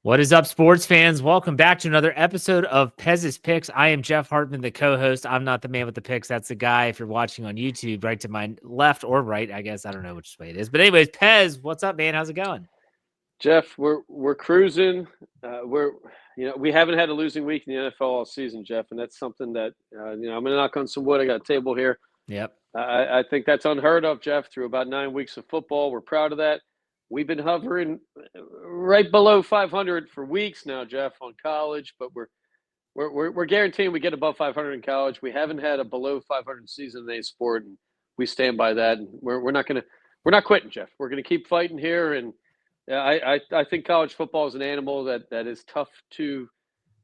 What is up, sports fans? Welcome back to another episode of Pez's Picks. I am Jeff Hartman, the co-host. I'm not the man with the picks. That's the guy, if you're watching on YouTube, right to my left or right, I guess. I don't know which way it is. But anyways, Pez, what's up, man? How's it going? Jeff, we're cruising. We haven't had a losing week in the NFL all season, Jeff, and that's something that I'm going to knock on some wood. I got a table here. Yep. I think that's unheard of, Jeff. Through about 9 weeks of football, we're proud of that. We've been hovering right below 500 for weeks now, Jeff, on college, but we're guaranteeing we get above 500 in college. We haven't had a below 500 season in any sport, and we stand by that. And we're not quitting, Jeff. We're going to keep fighting here. And I think college football is an animal that is tough to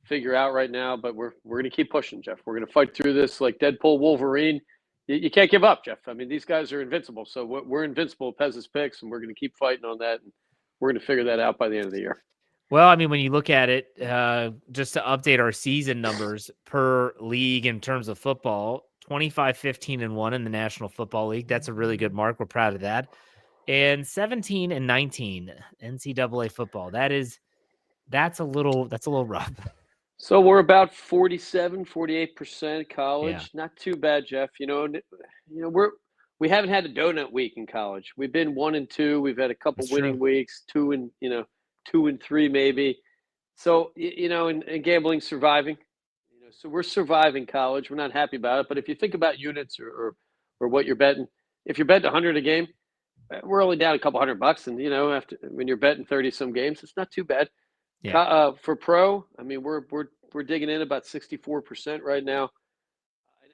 figure out right now, but we're going to keep pushing, Jeff. We're going to fight through this like Deadpool Wolverine. You can't give up, Jeff. I mean, these guys are invincible. So we're invincible, Pez's Picks, and we're going to keep fighting on that. And we're going to figure that out by the end of the year. Well, I mean, when you look at it, just to update our season numbers per league in terms of football, 25, 15, and 1 in the National Football League. That's a really good mark. We're proud of that. And 17 and 19 NCAA football. That's a little rough. So we're about 47, 48% college. Yeah. Not too bad, Jeff. We haven't had a donut week in college. We've been 1-2. We've had a couple That's winning true. weeks, 2-3 maybe. So in gambling, surviving. So we're surviving college. We're not happy about it. But if you think about units or what you're betting, if you're betting 100 a game, we're only down a couple $100, and after when you're betting 30 some games, it's not too bad. Yeah. For pro, I mean, we're digging in about 64% right now.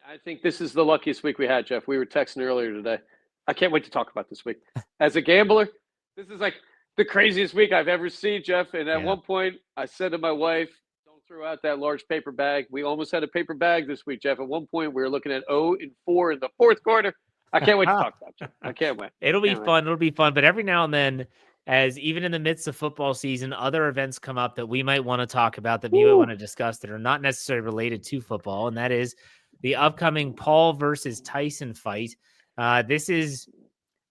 I think this is the luckiest week we had, Jeff. We were texting earlier today. I can't wait to talk about this week. As a gambler, this is like the craziest week I've ever seen, Jeff. And at one point, I said to my wife, "Don't throw out that large paper bag." We almost had a paper bag this week, Jeff. At one point, we were looking at 0-4 in the fourth quarter. I can't wait to talk about it, Jeff. I can't wait. It'll be Can't wait. fun. It'll be fun. But every now and then, as even in the midst of football season, other events come up that we might want to talk about, that we might want to discuss, that are not necessarily related to football. And that is the upcoming Paul versus Tyson fight. This is,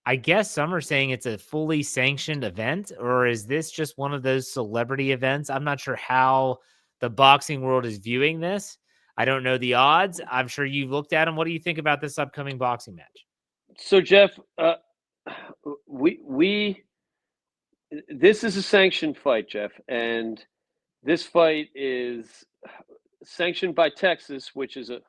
I guess some are saying it's a fully sanctioned event, or is this just one of those celebrity events? I'm not sure how the boxing world is viewing this. I don't know the odds. I'm sure you've looked at them. What do you think about this upcoming boxing match? So, Jeff, this is a sanctioned fight, Jeff, and this fight is sanctioned by Texas, which is a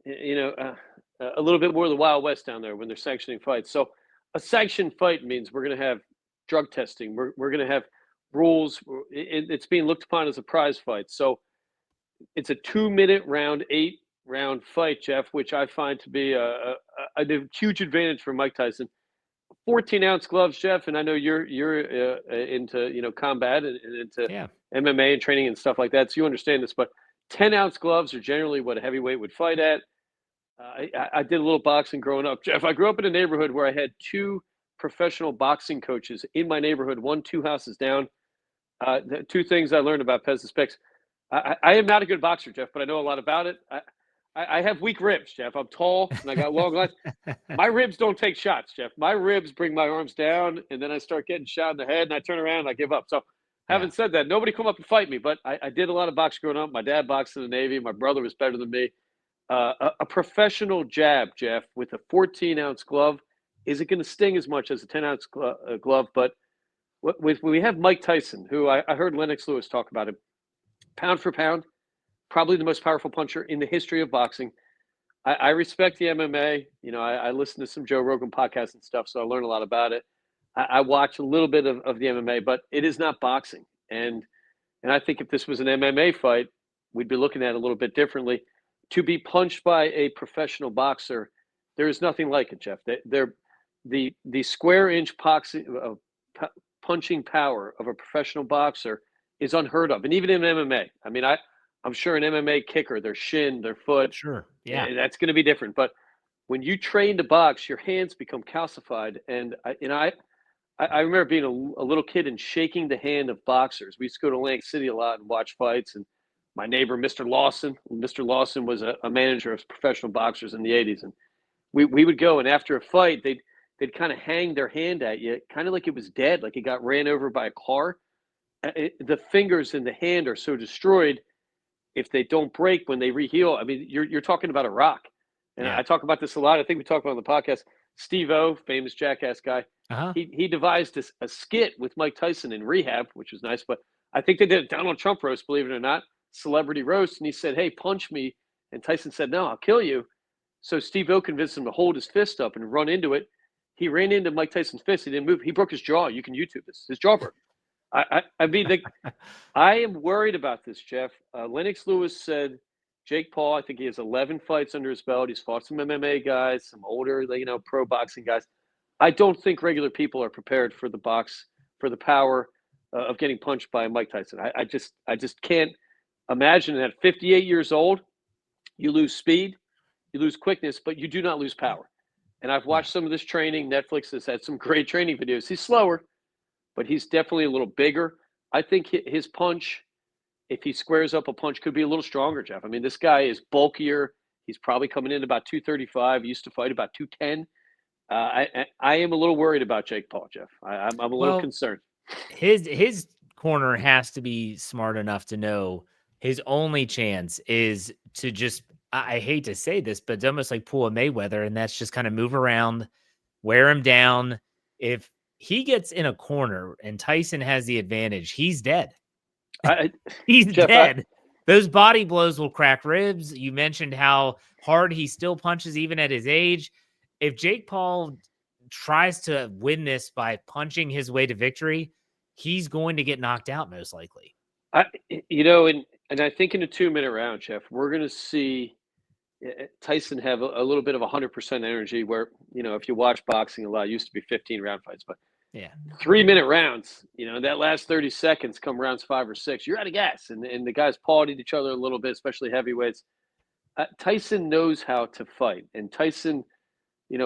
little bit more of the Wild West down there when they're sanctioning fights. So a sanctioned fight means we're going to have drug testing. We're going to have rules. It's being looked upon as a prize fight. So it's a 2-minute round, 8-round fight, Jeff, which I find to be a huge advantage for Mike Tyson. 14-ounce gloves, Jeff, and I know you're into combat and into MMA and training and stuff like that, so you understand this. But 10-ounce gloves are generally what a heavyweight would fight at. I did a little boxing growing up, Jeff. I grew up in a neighborhood where I had 2 professional boxing coaches in my neighborhood, 2 houses down. The 2 things I learned about Pez's Picks. I am not a good boxer, Jeff, but I know a lot about it. I have weak ribs, Jeff. I'm tall and I got long legs. My ribs don't take shots, Jeff. My ribs bring my arms down, and then I start getting shot in the head, and I turn around and I give up. So, having said that, nobody come up and fight me, but I did a lot of boxing growing up. My dad boxed in the Navy. My brother was better than me. A professional jab, Jeff, with a 14-ounce glove isn't going to sting as much as a 10-ounce glove. But we have Mike Tyson, who I heard Lennox Lewis talk about him. Pound for pound, probably the most powerful puncher in the history of boxing. I respect the MMA. I listen to some Joe Rogan podcasts and stuff, so I learn a lot about it. I watch a little bit of the MMA, but it is not boxing. And I think if this was an MMA fight, we'd be looking at it a little bit differently. To be punched by a professional boxer, there is nothing like it, Jeff. The square inch punching power of a professional boxer is unheard of. And even in MMA, I mean, I'm sure an MMA kicker, their shin, their foot, that's going to be different. But when you train to box, your hands become calcified. And I remember being a little kid and shaking the hand of boxers. We used to go to Atlantic City a lot and watch fights. And my neighbor, Mr. Lawson was a manager of professional boxers in the 80s. And we would go, and after a fight, they'd kind of hang their hand at you, kind of like it was dead, like it got ran over by a car. the fingers in the hand are so destroyed if they don't break when they reheal. I mean, you're talking about a rock. And Yeah. I talk about this a lot. I think we talked about it on the podcast. Steve-O, famous Jackass guy, Uh-huh. he devised a skit with Mike Tyson in rehab, which was nice. But I think they did a Donald Trump roast, believe it or not, celebrity roast. And he said, "Hey, punch me." And Tyson said, "No, I'll kill you." So Steve-O convinced him to hold his fist up and run into it. He ran into Mike Tyson's fist. He didn't move. He broke his jaw. You can YouTube this. His jaw broke. I mean, I am worried about this, Jeff. Lennox Lewis said Jake Paul, I think he has 11 fights under his belt. He's fought some MMA guys, some older, pro boxing guys. I don't think regular people are prepared for the power of getting punched by Mike Tyson. I just can't imagine that at 58 years old, you lose speed, you lose quickness, but you do not lose power. And I've watched some of this training. Netflix has had some great training videos. He's slower, but he's definitely a little bigger. I think his punch, if he squares up a punch, could be a little stronger, Jeff. I mean, this guy is bulkier. He's probably coming in about 235. He used to fight about 210. I am a little worried about Jake Paul, Jeff. I'm a little concerned. His corner has to be smart enough to know his only chance is to just, I hate to say this, but it's almost like pull a Mayweather, and that's just kind of move around, wear him down. If he gets in a corner and Tyson has the advantage, he's dead. He's Jeff, dead. Those body blows will crack ribs. You mentioned how hard he still punches even at his age. If Jake Paul tries to win this by punching his way to victory, he's going to get knocked out most likely. And I think in a 2-minute round, Jeff, we're going to see Tyson have a little bit of 100% energy where, if you watch boxing a lot, it used to be 15-round fights, but yeah, 3-minute rounds, that last 30 seconds come rounds 5 or 6, you're out of gas. And the guys pawed at each other a little bit, especially heavyweights. Tyson knows how to fight. And Tyson,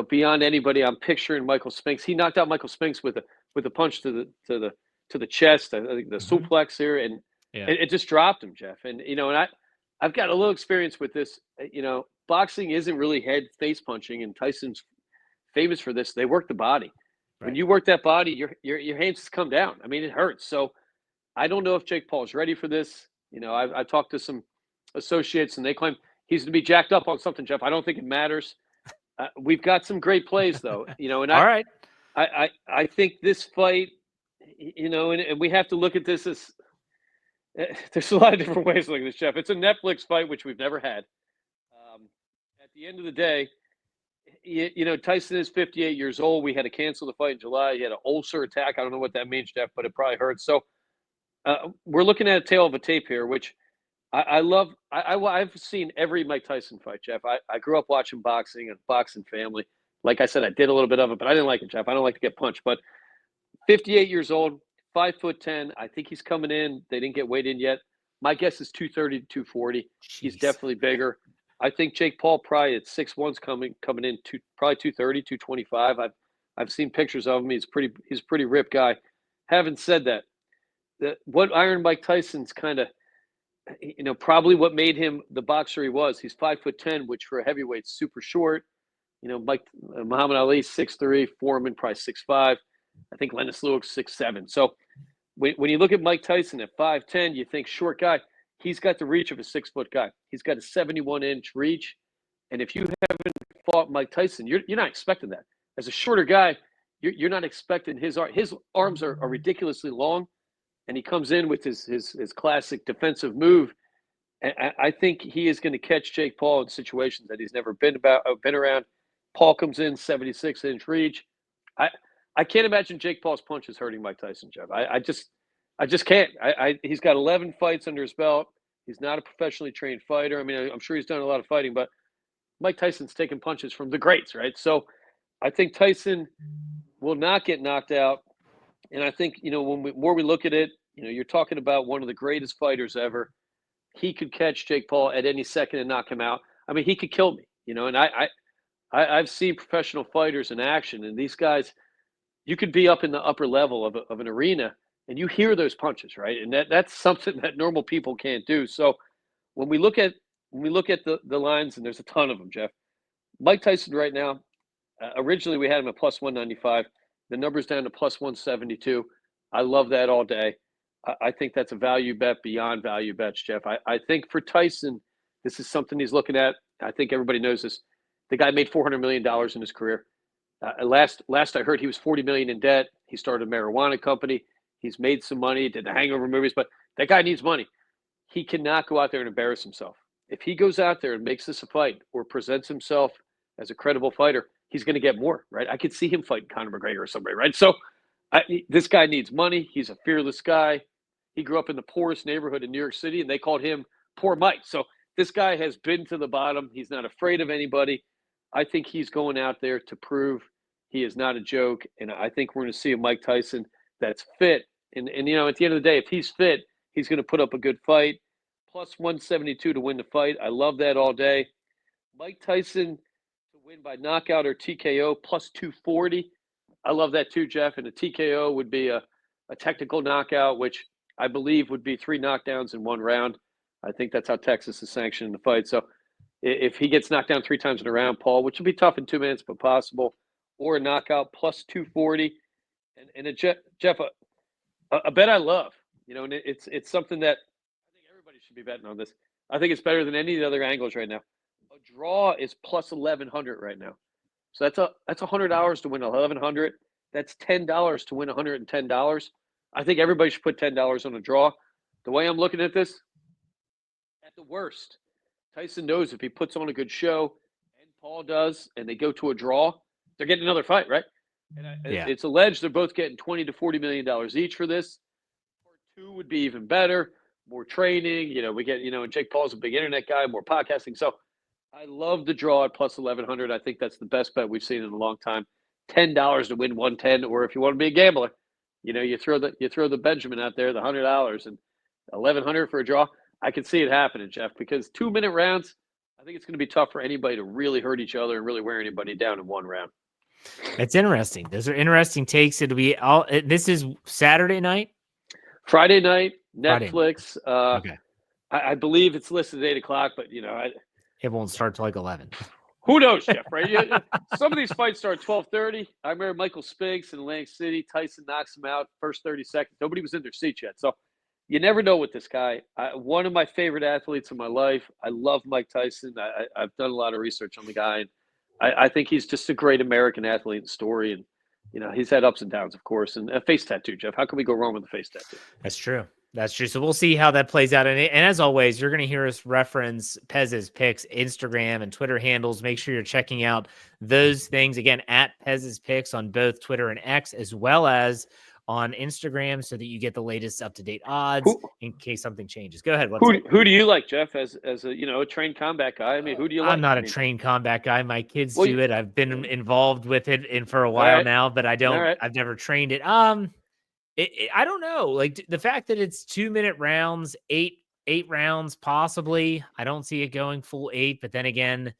beyond anybody, I'm picturing Michael Spinks. He knocked out Michael Spinks with a punch to the chest, I think the suplex here, and it just dropped him, Jeff. And I've got a little experience with this. Boxing isn't really head face punching, and Tyson's famous for this. They work the body. Right. When you work that body, your hands come down. I mean, it hurts. So I don't know if Jake Paul is ready for this. I've talked to some associates, and they claim he's going to be jacked up on something, Jeff. I don't think it matters. We've got some great plays, though. And all right. I think this fight, and we have to look at this as there's a lot of different ways to look at this, Jeff. It's a Netflix fight, which we've never had. At the end of the day, Tyson is 58 years old. We had to cancel the fight in July. He had an ulcer attack. I don't know what that means, Jeff, but it probably hurts. So we're looking at a tale of a tape here, which I love. I've seen every Mike Tyson fight, Jeff. I grew up watching boxing and boxing family. Like I said, I did a little bit of it, but I didn't like it, Jeff. I don't like to get punched. But 58 years old, 5'10". I think he's coming in. They didn't get weighed in yet. My guess is 230 to 240. Jeez. He's definitely bigger. I think Jake Paul probably at 6'1" coming in probably 230, 225. I've seen pictures of him. He's a pretty ripped guy. Having said that, what Iron Mike Tyson's kind of, probably what made him the boxer he was. He's 5'10", which for a heavyweight super short. Muhammad Ali 6'3", Foreman probably 6'5". I think Lennox Lewis 6'7". So when you look at Mike Tyson at 5'10", you think short guy. He's got the reach of a 6-foot guy. He's got a 71-inch reach. And if you haven't fought Mike Tyson, you're not expecting that. As a shorter guy, you're not expecting his arms are ridiculously long, and he comes in with his classic defensive move. And I think he is going to catch Jake Paul in situations that he's never been around. Paul comes in 76-inch reach. I can't imagine Jake Paul's punches hurting Mike Tyson, Jeff. I just can't. He's got 11 fights under his belt. He's not a professionally trained fighter. I mean, I'm sure he's done a lot of fighting, but Mike Tyson's taking punches from the greats, right? So I think Tyson will not get knocked out. And I think, when we look at it, you're talking about one of the greatest fighters ever. He could catch Jake Paul at any second and knock him out. I mean, he could kill me, and I've seen professional fighters in action, and these guys, you could be up in the upper level of an arena and you hear those punches, right? And that's something that normal people can't do. So when we look at the lines, and there's a ton of them, Jeff, Mike Tyson right now, originally we had him at plus 195. The number's down to plus 172. I love that all day. I think that's a value bet beyond value bets, Jeff. I think for Tyson, this is something he's looking at. I think everybody knows this. The guy made $400 million in his career. Last I heard, he was $40 million in debt. He started a marijuana company. He's made some money, did the Hangover movies, but that guy needs money. He cannot go out there and embarrass himself. If he goes out there and makes this a fight or presents himself as a credible fighter, he's going to get more, right? I could see him fighting Conor McGregor or somebody, right? So this guy needs money. He's a fearless guy. He grew up in the poorest neighborhood in New York City, and they called him Poor Mike. So this guy has been to the bottom. He's not afraid of anybody. I think he's going out there to prove he is not a joke, and I think we're going to see a Mike Tyson that's fit. And at the end of the day, if he's fit, he's going to put up a good fight. Plus 172 to win the fight. I love that all day. Mike Tyson to win by knockout or TKO, plus 240. I love that too, Jeff. And a TKO would be a technical knockout, which I believe would be 3 knockdowns in 1 round. I think that's how Texas is sanctioning the fight. So if he gets knocked down 3 times in a round, Paul, which would be tough in 2 minutes, but possible, or a knockout, plus 240. And Jeff, a bet I love, and it's something that I think everybody should be betting on this. I think it's better than any of the other angles right now. A draw is plus 1,100 right now. So that's $100 to win 1,100. That's $10 to win $110. I think everybody should put $10 on a draw. The way I'm looking at this, at the worst, Tyson knows if he puts on a good show, and Paul does, and they go to a draw, they're getting another fight, right? And it's alleged they're both getting $20 to $40 million each for this. Part 2 would be even better, more training. We get, and Jake Paul's a big internet guy, more podcasting. So I love the draw at plus 1,100. I think that's the best bet we've seen in a long time. $10 to win 110, or if you want to be a gambler, you throw the Benjamin out there, the $100 and 1,100 for a draw. I can see it happening, Jeff, because 2-minute rounds, I think it's going to be tough for anybody to really hurt each other and really wear anybody down in 1 round. It's interesting. Those are interesting takes. It'll be this is Saturday night, Friday night, Netflix. Okay. I believe it's listed at 8:00, but it won't start till like 11. Who knows, Jeff? Right? Some of these fights start at 12:30. I remember Michael Spinks in Atlantic City. Tyson knocks him out first 30 seconds. Nobody was in their seats yet, so you never know with this guy. One of my favorite athletes in my life. I love Mike Tyson. I've done a lot of research on the guy, and I think he's just a great American athlete and story. And he's had ups and downs, of course, and a face tattoo, Jeff. How can we go wrong with a face tattoo? That's true. That's true. So we'll see how that plays out. And as always, you're going to hear us reference Pez's Picks, Instagram and Twitter handles. Make sure you're checking out those things again at Pez's Picks on both Twitter and X, as well as on Instagram, so that you get the latest up-to-date odds in case something changes. Go ahead. Who do you like, Jeff, as a trained combat guy? I mean, who do you like? I'm not a trained combat guy. My kids do it. I've been involved with it for a while now, but I've never trained it. I don't know. Like the fact that it's 2-minute rounds, eight rounds, possibly. I don't see it going full 8, but then again,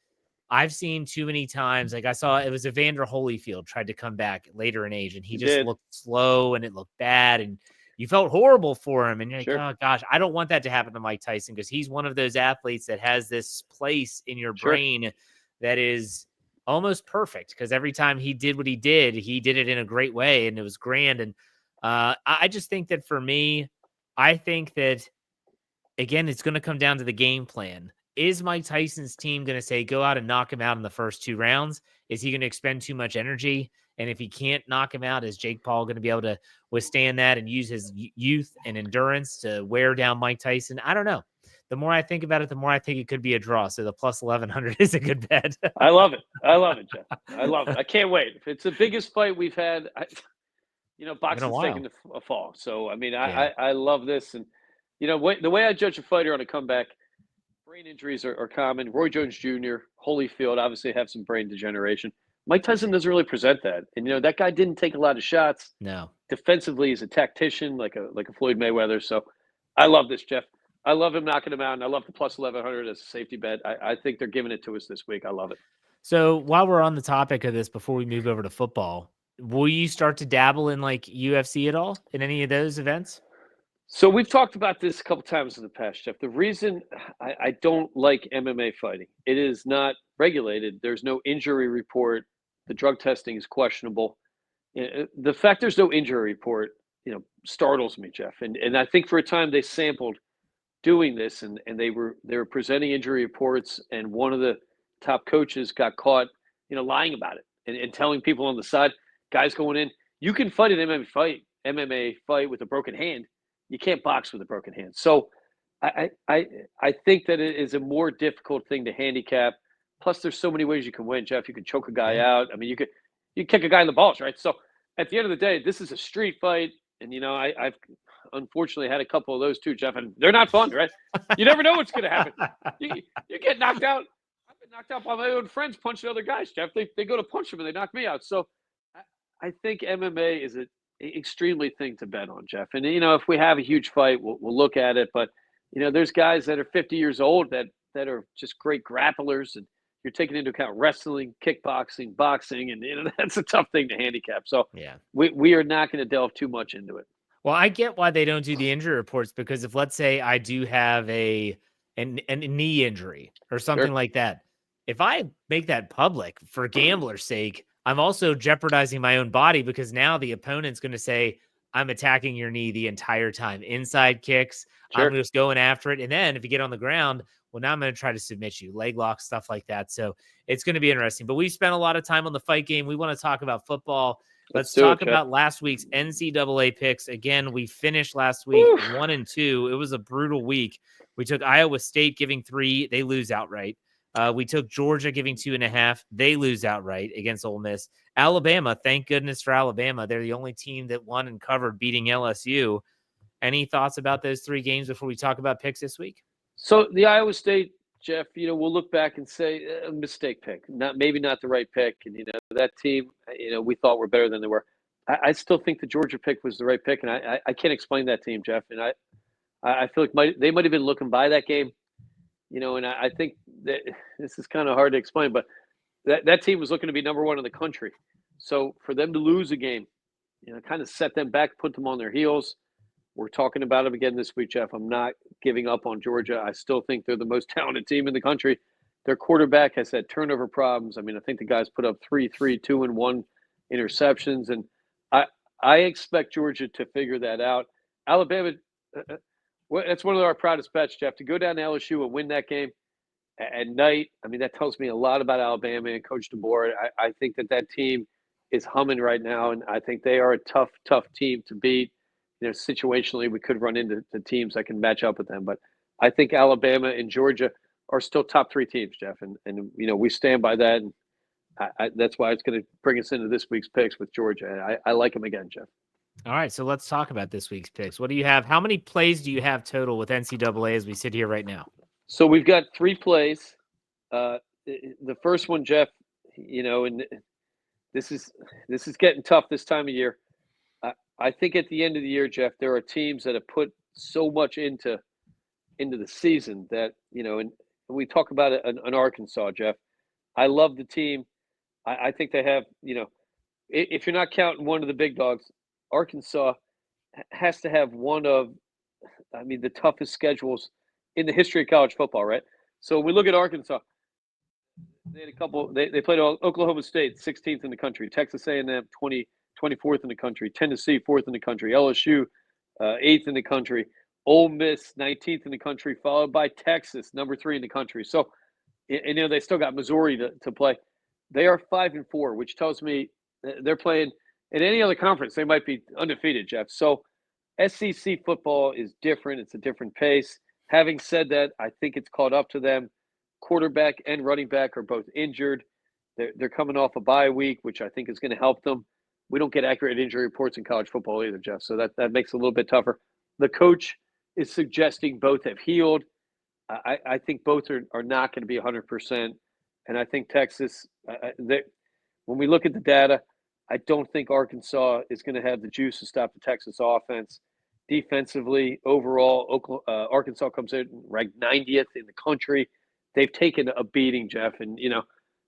I've seen too many times. Like I saw it was Evander Holyfield tried to come back later in age, and he just looked slow and it looked bad, and you felt horrible for him. And you're like, oh gosh, I don't want that to happen to Mike Tyson, because he's one of those athletes that has this place in your brain that is almost perfect. Because every time he did what he did it in a great way, and it was grand. And I just think that for me, I think that again, it's going to come down to the game plan. Is Mike Tyson's team going to say, go out and knock him out in the first 2 rounds? Is he going to expend too much energy? And if he can't knock him out, is Jake Paul going to be able to withstand that and use his youth and endurance to wear down Mike Tyson? I don't know. The more I think about it, the more I think it could be a draw. So the plus 1,100 is a good bet. I love it, Jeff. I love it. I can't wait. If it's the biggest fight we've had, boxing's taking a fall. So, I mean, I love this. And, the way I judge a fighter on a comeback, brain injuries are common. Roy Jones Jr., Holyfield obviously have some brain degeneration. Mike Tyson doesn't really present that. And, that guy didn't take a lot of shots. No. Defensively, he's a tactician like a Floyd Mayweather. So I love this, Jeff. I love him knocking him out, and I love the plus 1,100 as a safety bet. I think they're giving it to us this week. I love it. So while we're on the topic of this, before we move over to football, will you start to dabble in like UFC at all in any of those events? So we've talked about this a couple times in the past, Jeff. The reason I don't like MMA fighting, it is not regulated. There's no injury report. The drug testing is questionable. The fact there's no injury report startles me, Jeff. And I think for a time they sampled doing this, and they were presenting injury reports, and one of the top coaches got caught, lying about it and telling people on the side, guys going in, you can fight an MMA fight with a broken hand. You can't box with a broken hand. So I think that it is a more difficult thing to handicap. Plus, there's so many ways you can win, Jeff. You can choke a guy out. I mean, you kick a guy in the balls, right? So at the end of the day, this is a street fight, and I've unfortunately had a couple of those too, Jeff, and they're not fun, right? You never know what's going to happen. You get knocked out. I've been knocked out by my own friends punching other guys, Jeff. They go to punch them and they knock me out. So I think MMA is an extremely thing to bet on, Jeff. And if we have a huge fight, we'll look at it. But there's guys that are 50 years old that are just great grapplers, and you're taking into account wrestling, kickboxing, boxing, and that's a tough thing to handicap. So yeah, we are not going to delve too much into it. Well, I get why they don't do the injury reports, because if, let's say, I do have a knee injury or something like that, if I make that public for gambler's sake, I'm also jeopardizing my own body, because now the opponent's going to say, I'm attacking your knee the entire time. Inside kicks, I'm just going after it. And then if you get on the ground, well, now I'm going to try to submit you, leg lock, stuff like that. So it's going to be interesting. But we spent a lot of time on the fight game. We want to talk about football. Let's talk about last week's NCAA picks. Again, we finished last week 1-2. It was a brutal week. We took Iowa State giving 3. They lose outright. We took Georgia giving 2.5. They lose outright against Ole Miss. Alabama, thank goodness for Alabama. They're the only team that won and covered, beating LSU. Any thoughts about those 3 games before we talk about picks this week? So the Iowa State, Jeff, we'll look back and say a mistake pick, maybe not the right pick. And, that team, we thought were better than they were. I still think the Georgia pick was the right pick. And I can't explain that team, Jeff. And I feel like they might have been looking by that game, and I think that this is kind of hard to explain, but that team was looking to be number 1 in the country. So for them to lose a game, kind of set them back, put them on their heels. We're talking about them again this week, Jeff. I'm not giving up on Georgia. I still think they're the most talented team in the country. Their quarterback has had turnover problems. I mean, I think the guys put up 3, 2, and 1 interceptions. And I expect Georgia to figure that out. Alabama, that's one of our proudest bets, Jeff, to go down to LSU and win that game at night. I mean, that tells me a lot about Alabama and Coach DeBoer. I think that team is humming right now, and I think they are a tough team to beat. Situationally, we could run into teams that can match up with them. But I think Alabama and Georgia are still top 3 teams, Jeff. And we stand by that. And that's why it's going to bring us into this week's picks with Georgia. I like them again, Jeff. All right, so let's talk about this week's picks. What do you have? How many plays do you have total with NCAA as we sit here right now? So we've got 3 plays. The first one, Jeff, and this is getting tough this time of year. I think at the end of the year, Jeff, there are teams that have put so much into the season that, and we talk about it in Arkansas, Jeff. I love the team. I think they have, if you're not counting one of the big dogs, Arkansas has to have one of, the toughest schedules in the history of college football, right? So we look at Arkansas. They had a couple. They played Oklahoma State, 16th in the country. Texas A&M, 24th in the country. Tennessee, 4th in the country. LSU, 8th in the country. Ole Miss, 19th in the country, followed by Texas, number 3 in the country. So, they still got Missouri to play. They are 5-4, which tells me they're playing in any other conference. They might be undefeated, Jeff. So, SEC football is different. It's a different pace. Having said that, I think it's caught up to them. Quarterback and running back are both injured. They're coming off a bye week, which I think is going to help them. We don't get accurate injury reports in college football either, Jeff. So that makes it a little bit tougher. The coach is suggesting both have healed. I think both are not going to be 100%. And I think Texas, when we look at the data, I don't think Arkansas is going to have the juice to stop the Texas offense. Defensively, overall, Arkansas comes in ranked 90th in the country. They've taken a beating, Jeff. And,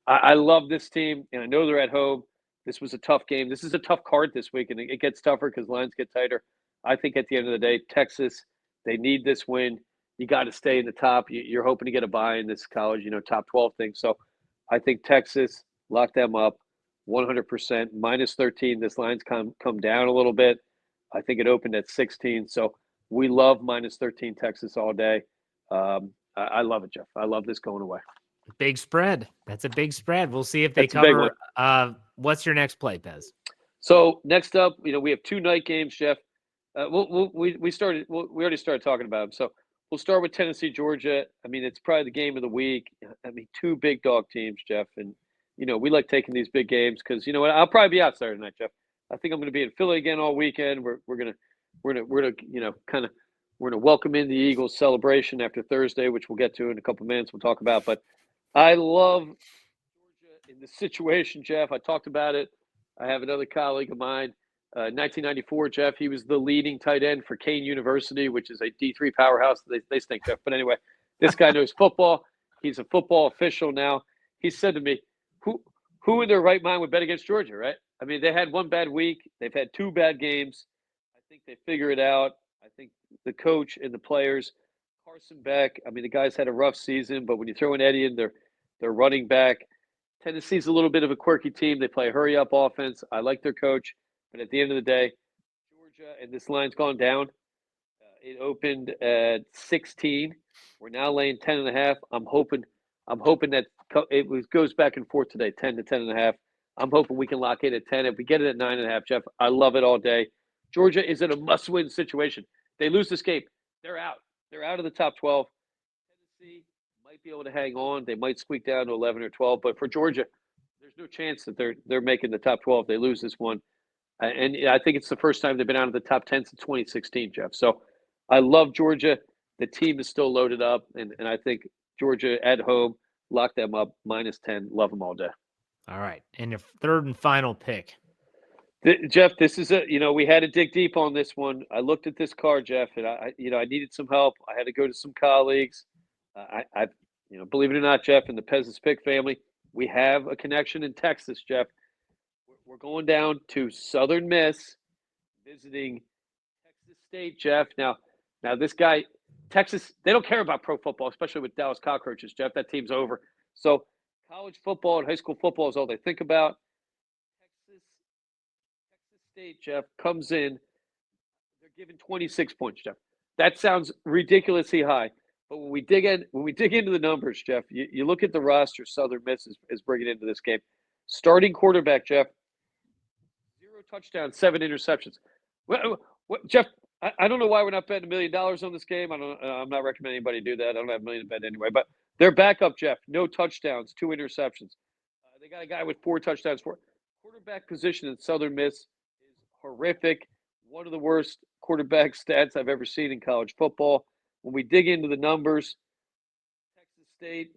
I love this team, and I know they're at home. This was a tough game. This is a tough card this week, and it gets tougher because lines get tighter. I think at the end of the day, Texas, they need this win. You got to stay in the top. You're hoping to get a bye in this college, top 12 thing. So I think Texas, lock them up 100%. -13, this line's come down a little bit. I think it opened at 16. So we love minus 13 Texas all day. I love it, Jeff. I love this going away. Big spread. That's a big spread. We'll see if they That's a big one. cover. What's your next play, Pez? So next up, we have 2 night games, Jeff. We already started talking about them. So we'll start with Tennessee, Georgia. I mean, it's probably the game of the week. I mean, 2 big dog teams, Jeff, and we like taking these big games because you know what? I'll probably be out Saturday night, Jeff. I think I'm going to be in Philly again all weekend. We're gonna welcome in the Eagles celebration after Thursday, which we'll get to in a couple of minutes. We'll talk about, but I love Georgia in this situation, Jeff. I talked about it. I have another colleague of mine, 1994, Jeff. He was the leading tight end for Kane University, which is a D3 powerhouse. They stink, Jeff. But anyway, this guy knows football. He's a football official now. He said to me, who in their right mind would bet against Georgia, right? I mean, they had 1 bad week. They've had 2 bad games. I think they figure it out. I think the coach and the players, Carson Beck, I mean, the guys had a rough season, but when you throw in Eddie in their running back, Tennessee's a little bit of a quirky team. They play a hurry-up offense. I like their coach. But at the end of the day, Georgia, and this line's gone down. It opened at 16. We're now laying 10.5. I'm hoping that goes back and forth today, 10 to 10.5. I'm hoping we can lock in at 10. If we get it at 9.5, Jeff, I love it all day. Georgia is in a must-win situation. They lose this game, they're out. They're out of the top 12. Tennessee might be able to hang on. They might squeak down to 11 or 12. But for Georgia, there's no chance that they're making the top 12. They lose this one. And I think it's the first time they've been out of the top 10 since 2016, Jeff. So I love Georgia. The team is still loaded up. And I think Georgia at home, lock them up, minus 10. Love them all day. All right. And your third and final pick. Jeff, this is we had to dig deep on this one. I looked at this card, Jeff, and I needed some help. I had to go to some colleagues. I believe it or not, Jeff, in the Peasants Pick family, we have a connection in Texas, Jeff. We're going down to Southern Miss, visiting Texas State, Jeff. Now this guy, Texas, they don't care about pro football, especially with Dallas Cockroaches, Jeff. That team's over. So college football and high school football is all they think about. Texas State, Jeff, comes in. They're given 26 points, Jeff. That sounds ridiculously high. But when we dig into the numbers, Jeff, you look at the roster Southern Miss is bringing into this game. Starting quarterback, Jeff, 0 touchdowns, 7 interceptions. What, Jeff? I don't know why we're not betting $1 million on this game. I'm not recommending anybody do that. I don't have $1 million to bet anyway. But their backup, Jeff, no touchdowns, 2 interceptions. They got a guy with 4 touchdowns. Quarterback position in Southern Miss is horrific. One of the worst quarterback stats I've ever seen in college football. When we dig into the numbers, Texas State,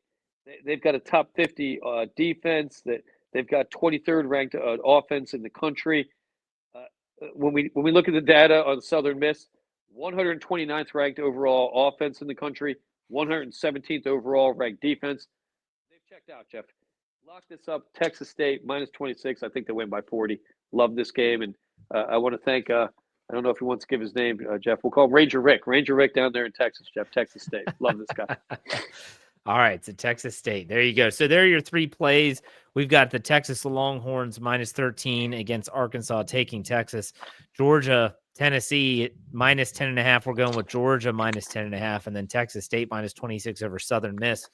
they've got a top 50 defense. They've got 23rd ranked offense in the country. When we look at the data on Southern Miss, 129th ranked overall offense in the country, 117th overall ranked defense. They've checked out, Jeff. Lock this up. Texas State minus 26. I think they win by 40. Love this game, and I want to thank. I don't know if he wants to give his name, Jeff. We'll call him Ranger Rick. Ranger Rick down there in Texas, Jeff. Texas State. Love this guy. All right, so Texas State. There you go. So there are your 3 plays. We've got the Texas Longhorns minus 13 against Arkansas, taking Texas. Georgia, Tennessee minus 10.5. We're going with Georgia minus 10.5, and then Texas State minus 26 over Southern Miss.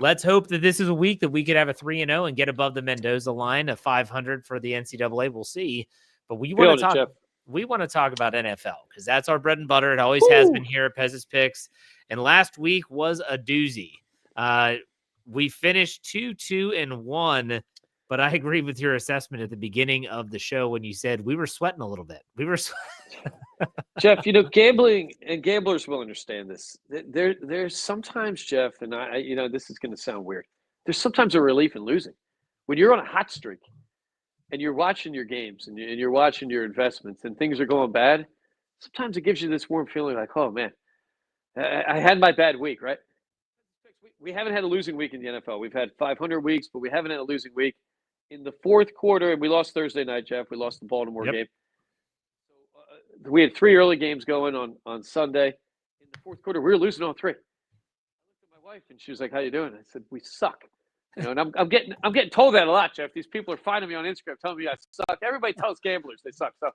Let's hope that this is a week that we could have a 3-0 and get above the Mendoza line of 500 for the NCAA. We'll see. But we want to talk. We want to talk about NFL because that's our bread and butter. It always has been here at Pez's Picks. And last week was a doozy. We finished 2-2-1, but I agree with your assessment at the beginning of the show when you said we were sweating a little bit. We were Jeff, gambling and gamblers will understand this. There's sometimes, Jeff, and I this is going to sound weird. There's sometimes a relief in losing. When you're on a hot streak and you're watching your games and you're watching your investments and things are going bad, sometimes it gives you this warm feeling like, oh man, I had my bad week, right? We haven't had a losing week in the NFL. We've had 500 weeks, but we haven't had a losing week. In the fourth quarter, and we lost Thursday night, Jeff. We lost the Baltimore game. So, we had 3 early games going on Sunday. In the fourth quarter, we were losing all 3. I looked at my wife, and she was like, "How you doing?" I said, "We suck." And I'm getting told that a lot, Jeff. These people are finding me on Instagram, telling me I suck. Everybody tells gamblers they suck. So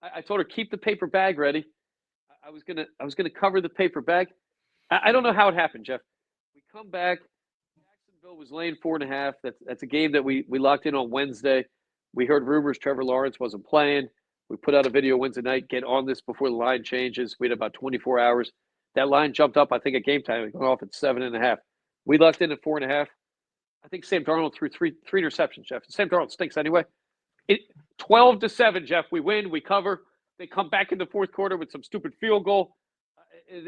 I told her keep the paper bag ready. I was gonna cover the paper bag. I don't know how it happened, Jeff. We come back. Jacksonville was laying 4.5. That's a game that we locked in on Wednesday. We heard rumors Trevor Lawrence wasn't playing. We put out a video Wednesday night. Get on this before the line changes. We had about 24 hours. That line jumped up. I think at game time it went off at 7.5. We locked in at 4.5. I think Sam Darnold threw three interceptions, Jeff. Sam Darnold stinks anyway. 12-7, Jeff. We win. We cover. They come back in the fourth quarter with some stupid field goal.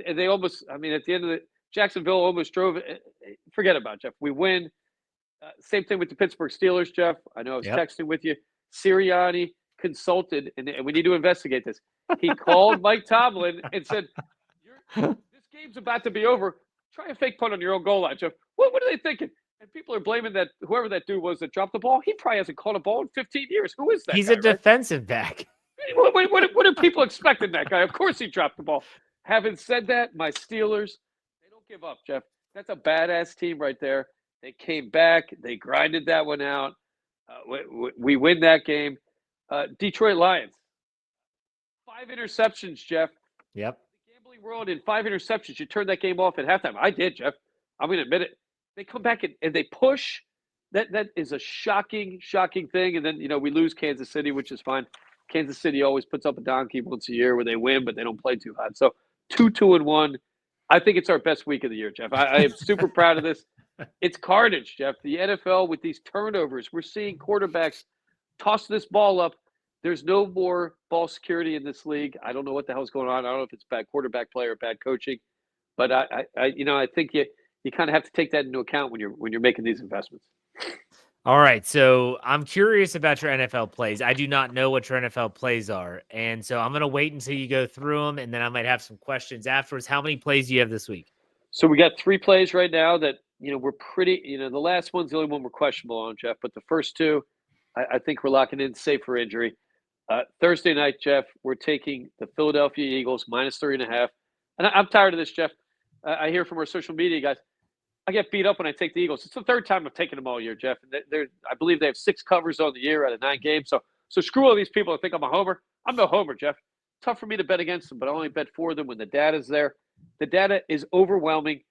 And they almost, I mean, at the end of the Jacksonville almost drove it. Forget about it, Jeff. We win. Same thing with the Pittsburgh Steelers, Jeff. I know I was texting with you. Sirianni consulted, and we need to investigate this. He called Mike Tomlin and said, this game's about to be over. Try a fake punt on your own goal line, Jeff. What are they thinking? And people are blaming that whoever that dude was that dropped the ball. He probably hasn't caught a ball in 15 years. Who is that He's guy, a defensive back. What are people expecting that guy? Of course he dropped the ball. Having said that, my Steelers, they don't give up, Jeff. That's a badass team right there. They came back. They grinded that one out. We win that game. Detroit Lions, 5 interceptions, Jeff. Yep. The gambling world in 5 interceptions. You turned that game off at halftime. I did, Jeff. I'm going to admit it. They come back and they push. That is a shocking thing. And then, we lose Kansas City, which is fine. Kansas City always puts up a donkey once a year where they win, but they don't play too hot. So 2-2-1. I think it's our best week of the year, Jeff. I am super proud of this. It's carnage, Jeff. The NFL with these turnovers. We're seeing quarterbacks toss this ball up. There's no more ball security in this league. I don't know what the hell's going on. I don't know if it's bad quarterback play or bad coaching, but I think you kind of have to take that into account when you're making these investments. All right, so I'm curious about your NFL plays. I do not know what your NFL plays are, and so I'm going to wait until you go through them, and then I might have some questions afterwards. How many plays do you have this week? So we got 3 plays right now that we're pretty. The last one's the only one we're questionable on, Jeff, but the first 2, I think we're locking in safe for injury. Thursday night, Jeff, we're taking the Philadelphia Eagles -3.5, and I'm tired of this, Jeff. I hear from our social media guys. I get beat up when I take the Eagles. It's the 3rd time I've taken them all year, Jeff. I believe they have 6 covers on the year out of 9 games. So screw all these people that think I'm a homer. I'm no homer, Jeff. Tough for me to bet against them, but I only bet for them when the data's there. The data is overwhelming.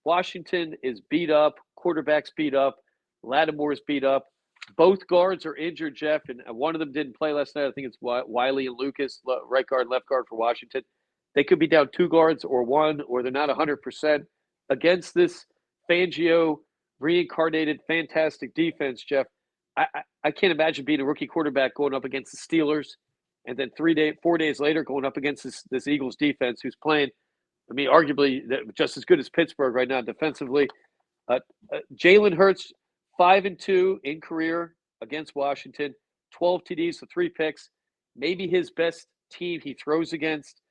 Washington is beat up. Quarterback's beat up. Lattimore's beat up. Both guards are injured, Jeff, and one of them didn't play last night. I think it's Wiley and Lucas, right guard, left guard for Washington. They could be down 2 guards or 1, or they're not 100% against this Fangio reincarnated fantastic defense, Jeff. I can't imagine being a rookie quarterback going up against the Steelers, and then 4 days later going up against this Eagles defense who's playing, arguably just as good as Pittsburgh right now defensively. Jalen Hurts, 5-2 in career against Washington, 12 TDs to 3 picks, maybe his best team he throws against.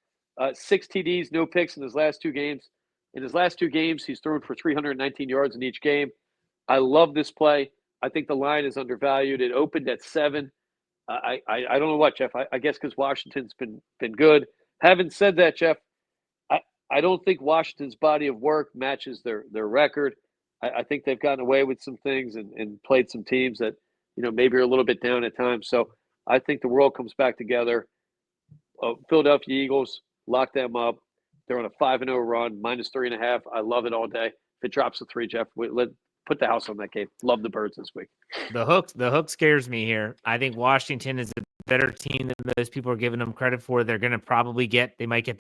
6 TDs, no picks in his last 2 games. In his last 2 games, he's thrown for 319 yards in each game. I love this play. I think the line is undervalued. It opened at 7. I don't know what, Jeff. I guess because Washington's been good. Having said that, Jeff, I don't think Washington's body of work matches their record. I think they've gotten away with some things and played some teams that maybe are a little bit down at times. So I think the world comes back together. Philadelphia Eagles, lock them up. They're on a 5-0 run, -3.5. I love it all day. If it drops to 3, Jeff, put the house on that game. Love the Birds this week. The hook scares me here. I think Washington is a better team than most people are giving them credit for. They're going to probably they might get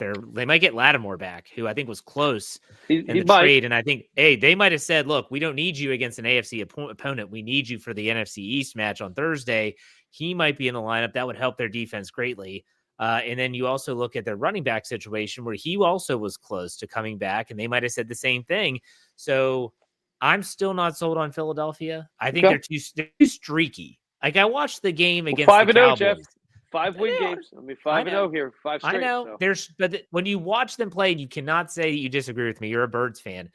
Lattimore back, who I think was close in the trade. And I think, they might have said, look, we don't need you against an AFC opponent. We need you for the NFC East match on Thursday. He might be in the lineup. That would help their defense greatly. And then you also look at their running back situation where he also was close to coming back, and they might have said the same thing. So I'm still not sold on Philadelphia. I think they're too streaky. Like I watched the game against 5-0, the Cowboys. Jeff. 5 win games. 5-0 here. 5 straight. I know. So. When you watch them play, and you cannot say you disagree with me. You're a Birds fan.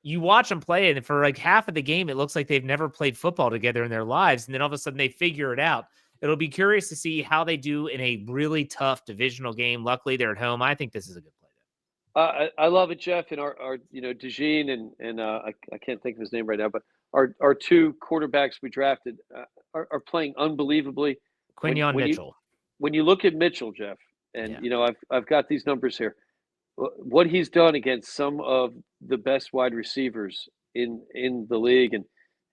You watch them play, and for like half of the game, it looks like they've never played football together in their lives. And then all of a sudden, they figure it out. It'll be curious to see how they do in a really tough divisional game. Luckily, they're at home. I think this is a good play. I love it, Jeff. And our DeJean and I can't think of his name right now, but our 2 quarterbacks we drafted are playing unbelievably. Quinyon Mitchell. when you look at Mitchell, Jeff, and I've got these numbers here. What he's done against some of the best wide receivers in the league, and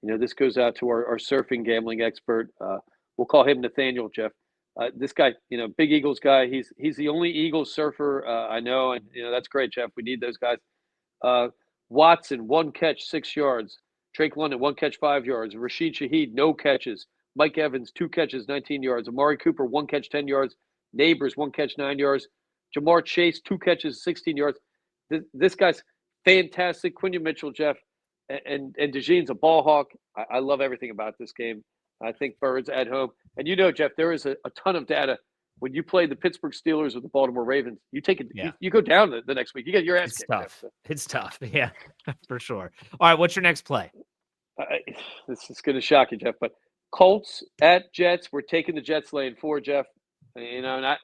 this goes out to our surfing gambling expert. We'll call him Nathaniel, Jeff. This guy, big Eagles guy. He's the only Eagles surfer I know, and that's great, Jeff. We need those guys. Watson, 1 catch, 6 yards. Drake London, 1 catch, 5 yards. Rashid Shaheed, no catches. Mike Evans, 2 catches, 19 yards. Amari Cooper, 1 catch, 10 yards. Neighbors, 1 catch, 9 yards. Jamar Chase, 2 catches, 16 yards. This guy's fantastic. Quinion Mitchell, Jeff, and DeJean's a ball hawk. I love everything about this game. I think Birds at home. And Jeff, there is a ton of data. When you play the Pittsburgh Steelers or the Baltimore Ravens, you take it. Yeah. You go down the next week. You get your ass It's kicked. tough. It's tough. Yeah, for sure. All right, what's your next play? This is going to shock you, Jeff, but Colts at Jets. We're taking the Jets laying 4, Jeff. And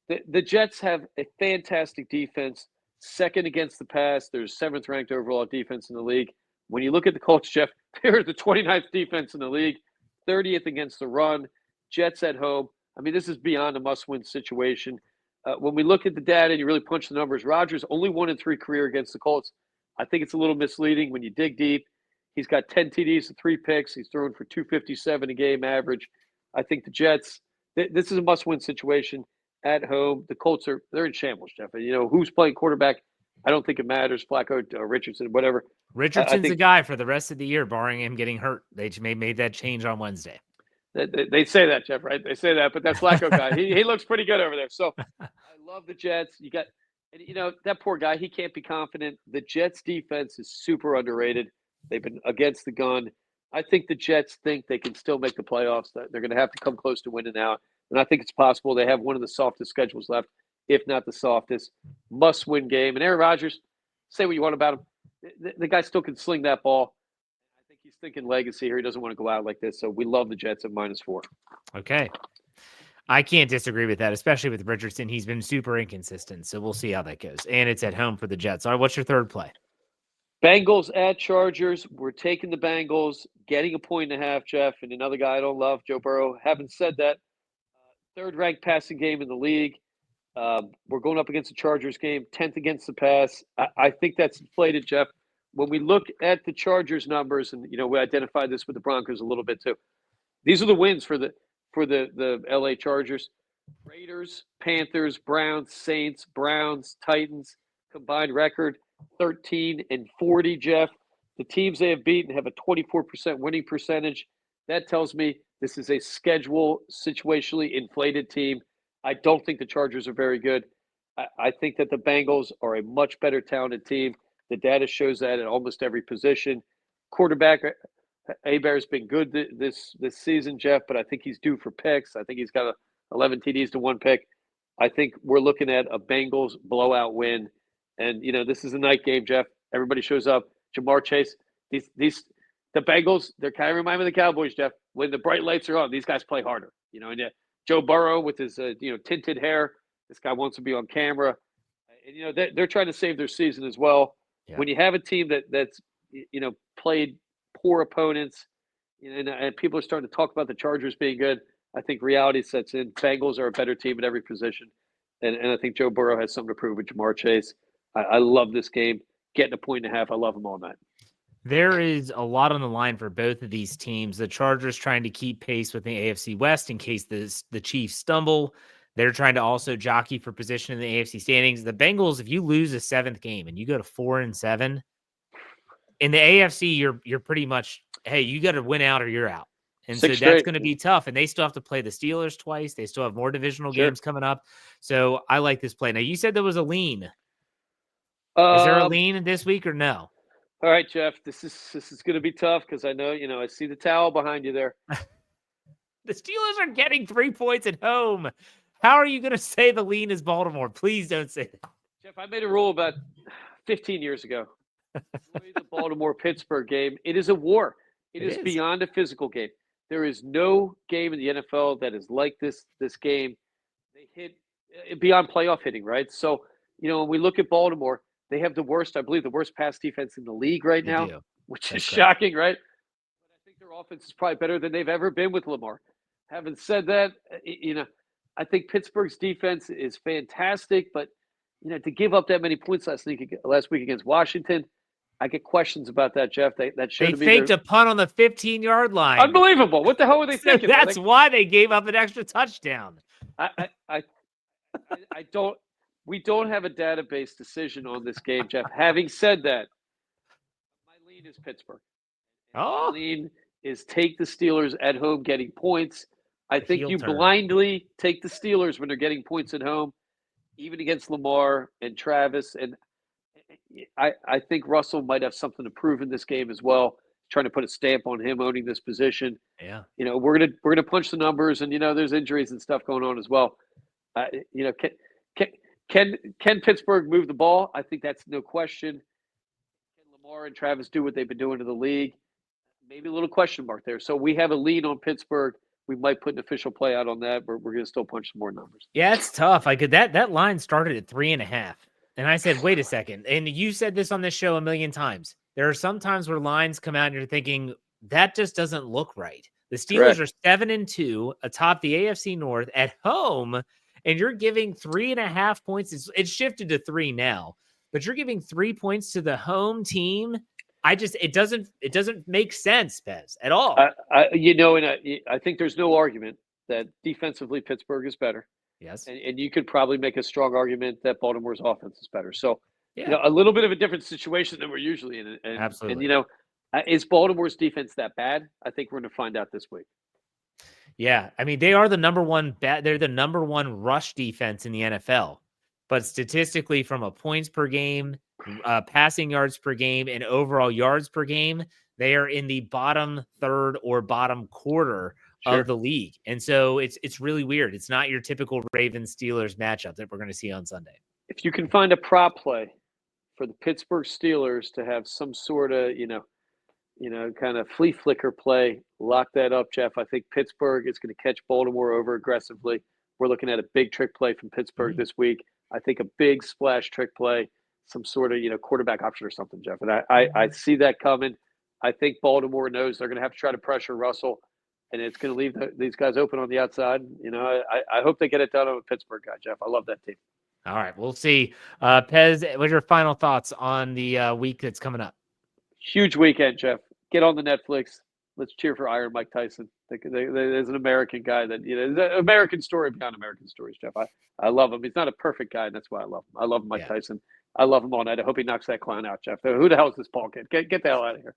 the Jets have a fantastic defense, second against the pass. They're 7th ranked overall defense in the league. When you look at the Colts, Jeff, they're the 29th defense in the league, 30th against the run. Jets at home. I mean, this is beyond a must-win situation. When we look at the data and you really punch the numbers, Rodgers only 1-3 career against the Colts. I think it's a little misleading when you dig deep. He's got 10 TDs and 3 picks. He's throwing for 257 a game average. I think the Jets, this is a must-win situation at home. The Colts they're in shambles, Jeff. And, who's playing quarterback? I don't think it matters. Flacco, Richardson, whatever. Richardson's the guy for the rest of the year, barring him getting hurt. They made that change on Wednesday. They say that, Jeff, right? They say that, but that Flacco guy, he looks pretty good over there. So I love the Jets. That poor guy, he can't be confident. The Jets defense is super underrated. They've been against the gun. I think the Jets think they can still make the playoffs. They're going to have to come close to winning out. And I think it's possible. They have one of the softest schedules left, if not the softest. Must-win game. And Aaron Rodgers, say what you want about him. The guy still can sling that ball. I think he's thinking legacy here. He doesn't want to go out like this. So we love the Jets at -4. Okay. I can't disagree with that, especially with Richardson. He's been super inconsistent. So we'll see how that goes. And it's at home for the Jets. All right, what's your third play? Bengals at Chargers. We're taking the Bengals, getting a 1.5, Jeff. And another guy I don't love, Joe Burrow. Having said that, third-ranked passing game in the league. We're going up against the Chargers game, 10th against the pass. I think that's inflated, Jeff. When we look at the Chargers numbers, and we identified this with the Broncos a little bit too. These are the wins for the LA Chargers: Raiders, Panthers, Browns, Saints, Browns, Titans. Combined record 13-40. Jeff, the teams they have beaten have a 24% winning percentage. That tells me this is a schedule situationally inflated team. I don't think the Chargers are very good. I think that the Bengals are a much better talented team. The data shows that at almost every position. Quarterback, Hebert's been good this season, Jeff, but I think he's due for picks. I think he's got 11 TDs to 1 pick. I think we're looking at a Bengals blowout win. And, this is a night game, Jeff. Everybody shows up. Jamar Chase, the Bengals, they're kind of remind me of the Cowboys, Jeff. When the bright lights are on, these guys play harder. And Joe Burrow with his tinted hair, this guy wants to be on camera. And they're trying to save their season as well. Yeah. When you have a team that's played poor opponents, and people are starting to talk about the Chargers being good, I think reality sets in. Bengals are a better team at every position, and I think Joe Burrow has something to prove with Jamar Chase. I love this game. Getting a 1.5, I love them all night. There is a lot on the line for both of these teams. The Chargers trying to keep pace with the AFC West in case the Chiefs stumble. They're trying to also jockey for position in the AFC standings. The Bengals, if you lose a 7th game and you go to 4-7, in the AFC, you're pretty much, hey, you got to win out or you're out. And so that's going to be tough. And they still have to play the Steelers twice. They still have more divisional games coming up. So I like this play. Now, you said there was a lean. Is there a lean this week or no? All right, Jeff, this is going to be tough because I know, I see the towel behind you there. The Steelers are getting 3 points at home. How are you going to say the lean is Baltimore? Please don't say that. Jeff, I made a rule about 15 years ago. The Baltimore-Pittsburgh game. It is a war. It is beyond a physical game. There is no game in the NFL that is like this game. They hit beyond playoff hitting, right? So, when we look at Baltimore, they have the worst pass defense in the league right now, which is shocking, right? But I think their offense is probably better than they've ever been with Lamar. Having said that, I think Pittsburgh's defense is fantastic, but to give up that many points last week against Washington, I get questions about that, Jeff. That showed They to me faked a punt on the 15-yard line. Unbelievable. What the hell were they thinking? That's why they gave up an extra touchdown. I don't. We don't have a database decision on this game, Jeff. Having said that, my lean is Pittsburgh. My lean is take the Steelers at home getting points. I think you blindly take the Steelers when they're getting points at home, even against Lamar and Travis. And I think Russell might have something to prove in this game as well, trying to put a stamp on him owning this position. Yeah. We're gonna punch the numbers, and there's injuries and stuff going on as well. Can Pittsburgh move the ball? I think that's no question. Can Lamar and Travis do what they've been doing to the league? Maybe a little question mark there. So we have a lead on Pittsburgh. We might put an official play out on that, but we're going to still punch some more numbers. Yeah, it's tough. That line started at 3.5. And I said, wait a second. And you said this on this show a million times. There are some times where lines come out and you're thinking, that just doesn't look right. The Steelers are 7-2 atop the AFC North at home, and you're giving 3.5 points. It's shifted to 3 now, but you're giving 3 points to the home team. It doesn't make sense, Pez, at all. I think there's no argument that defensively Pittsburgh is better. Yes. And you could probably make a strong argument that Baltimore's offense is better. So, a little bit of a different situation than we're usually in. And, absolutely. And, is Baltimore's defense that bad? I think we're going to find out this week. Yeah. I mean, they are the number one they're the number one rush defense in the NFL. But statistically, from a points per game, passing yards per game, and overall yards per game, they are in the bottom third or bottom quarter of the league. And so it's really weird. It's not your typical Ravens Steelers matchup that we're going to see on Sunday. If you can find a prop play for the Pittsburgh Steelers to have some sort of, kind of flea flicker play, lock that up, Jeff. I think Pittsburgh is going to catch Baltimore over aggressively. We're looking at a big trick play from Pittsburgh this week. I think a big splash trick play, some sort of, quarterback option or something, Jeff. And I see that coming. I think Baltimore knows they're going to have to try to pressure Russell, and it's going to leave these guys open on the outside. I hope they get it done on a Pittsburgh guy, Jeff. I love that team. All right, we'll see. Pez, what's your final thoughts on the week that's coming up? Huge weekend, Jeff. Get on the Netflix. Let's cheer for Iron Mike Tyson. There's an American guy that, there's an American story beyond American stories, Jeff. I love him. He's not a perfect guy, and that's why I love him. I love Mike Tyson. I love him all night. I hope he knocks that clown out, Jeff. Who the hell is this Paul kid? Get the hell out of here.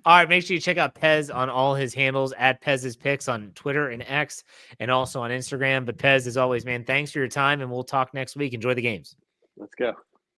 All right, make sure you check out Pez on all his handles at Pez's Picks on Twitter and X, and also on Instagram. But Pez, as always, man, thanks for your time, and we'll talk next week. Enjoy the games. Let's go.